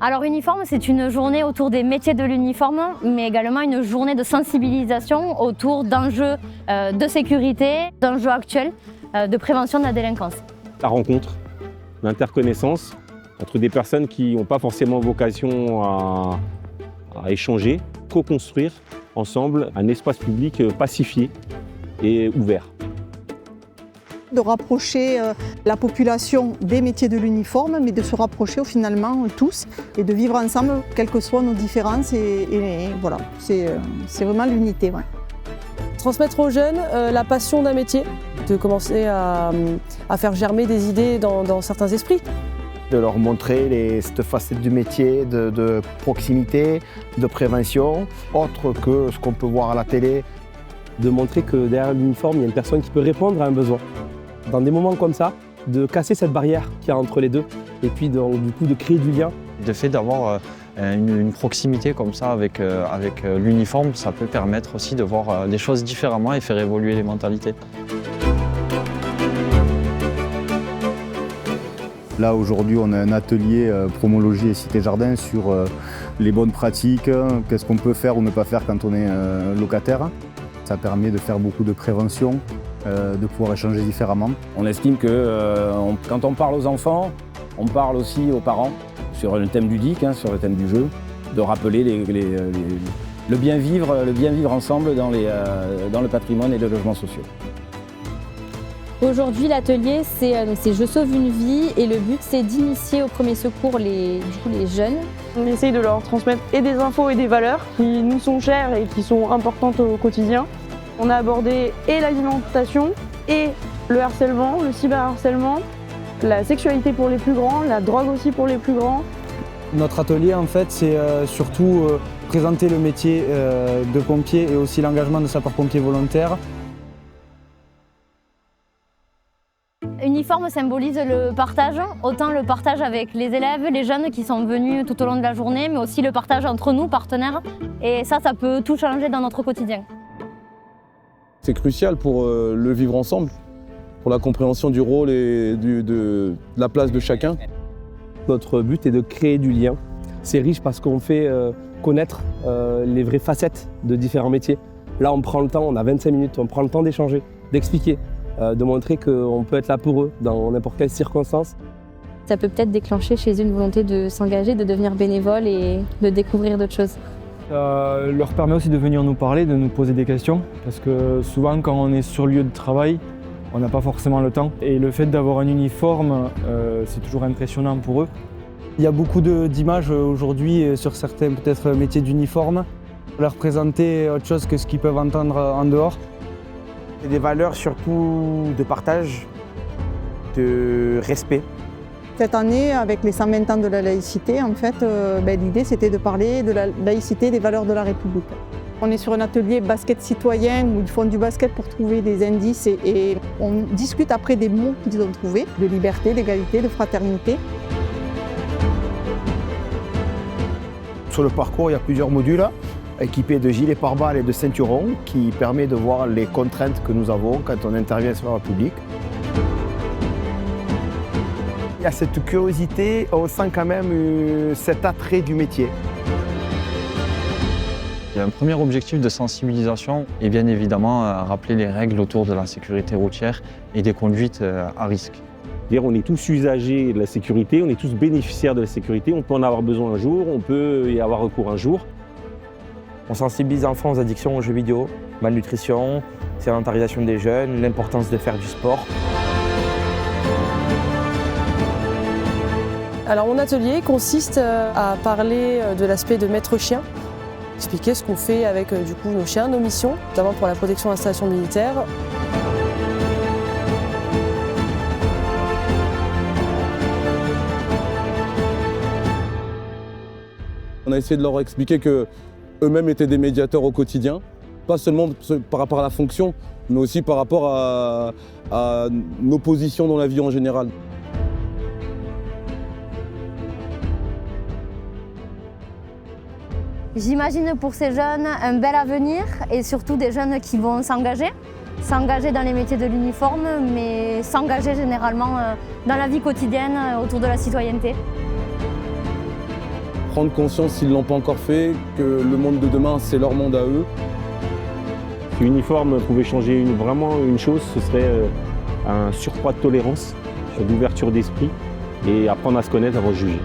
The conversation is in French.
Alors Uniforme, c'est une journée autour des métiers de l'uniforme, mais également une journée de sensibilisation autour d'enjeux de sécurité, d'enjeux actuels, de prévention de la délinquance. La rencontre, l'interconnaissance entre des personnes qui n'ont pas forcément vocation à échanger, co-construire ensemble un espace public pacifié et ouvert. De rapprocher la population des métiers de l'uniforme, mais de se rapprocher finalement tous et de vivre ensemble, quelles que soient nos différences. Et voilà, c'est vraiment l'unité. Ouais. Transmettre aux jeunes la passion d'un métier, de commencer à faire germer des idées dans certains esprits. De leur montrer cette facette du métier, de proximité, de prévention, autre que ce qu'on peut voir à la télé. De montrer que derrière l'uniforme, il y a une personne qui peut répondre à un besoin. Dans des moments comme ça, de casser cette barrière qu'il y a entre les deux et puis du coup de créer du lien. Le fait d'avoir une proximité comme ça avec l'uniforme, ça peut permettre aussi de voir les choses différemment et faire évoluer les mentalités. Là aujourd'hui on a un atelier Promologie et Cité Jardin sur les bonnes pratiques, qu'est-ce qu'on peut faire ou ne pas faire quand on est locataire. Ça permet de faire beaucoup de prévention, de pouvoir échanger différemment. On estime que quand on parle aux enfants, on parle aussi aux parents sur le thème ludique, sur le thème du jeu, de rappeler le bien vivre ensemble dans le patrimoine et les logements sociaux. Aujourd'hui, l'atelier, c'est Je sauve une vie et le but, c'est d'initier au premier secours les jeunes. On essaye de leur transmettre et des infos et des valeurs qui nous sont chères et qui sont importantes au quotidien. On a abordé et l'alimentation et le harcèlement, le cyberharcèlement, la sexualité pour les plus grands, la drogue aussi pour les plus grands. Notre atelier, en fait, c'est surtout présenter le métier de pompier et aussi l'engagement de sapeurs-pompiers volontaires. Uniforme symbolise le partage, autant le partage avec les élèves, les jeunes qui sont venus tout au long de la journée, mais aussi le partage entre nous, partenaires. Et ça peut tout changer dans notre quotidien. C'est crucial pour le vivre ensemble, pour la compréhension du rôle et de la place de chacun. Notre but est de créer du lien. C'est riche parce qu'on fait connaître les vraies facettes de différents métiers. Là, on prend le temps, on a 25 minutes, on prend le temps d'échanger, d'expliquer, de montrer qu'on peut être là pour eux dans n'importe quelle circonstance. Ça peut peut-être déclencher chez eux une volonté de s'engager, de devenir bénévole et de découvrir d'autres choses. Ça leur permet aussi de venir nous parler, de nous poser des questions, parce que souvent quand on est sur lieu de travail, on n'a pas forcément le temps. Et le fait d'avoir un uniforme, c'est toujours impressionnant pour eux. Il y a beaucoup d'images aujourd'hui sur certains peut-être métiers d'uniforme. Leur présenter autre chose que ce qu'ils peuvent entendre en dehors. Et des valeurs surtout de partage, de respect. Cette année, avec les 120 ans de la laïcité, en fait, l'idée c'était de parler de la laïcité, des valeurs de la République. On est sur un atelier basket citoyen où ils font du basket pour trouver des indices et on discute après des mots qu'ils ont trouvés, de liberté, d'égalité, de fraternité. Sur le parcours, il y a plusieurs modules équipés de gilets pare-balles et de ceinturons qui permettent de voir les contraintes que nous avons quand on intervient sur la République. Il y a cette curiosité, on sent quand même cet attrait du métier. Il y a un premier objectif de sensibilisation et bien évidemment rappeler les règles autour de la sécurité routière et des conduites à risque. On est tous usagers de la sécurité, on est tous bénéficiaires de la sécurité, on peut en avoir besoin un jour, on peut y avoir recours un jour. On sensibilise les enfants aux addictions aux jeux vidéo, malnutrition, sédentarisation des jeunes, l'importance de faire du sport. Alors mon atelier consiste à parler de l'aspect de maître chien, expliquer ce qu'on fait avec nos chiens, nos missions, notamment pour la protection d'installations militaires. On a essayé de leur expliquer qu'eux-mêmes étaient des médiateurs au quotidien, pas seulement par rapport à la fonction, mais aussi par rapport à nos positions dans la vie en général. J'imagine pour ces jeunes un bel avenir et surtout des jeunes qui vont s'engager dans les métiers de l'uniforme, mais s'engager généralement dans la vie quotidienne autour de la citoyenneté. prendre conscience s'ils ne l'ont pas encore fait, que le monde de demain, c'est leur monde à eux. Si l'uniforme pouvait changer vraiment une chose, ce serait un surcroît de tolérance, sur l'ouverture d'esprit et apprendre à se connaître avant de juger.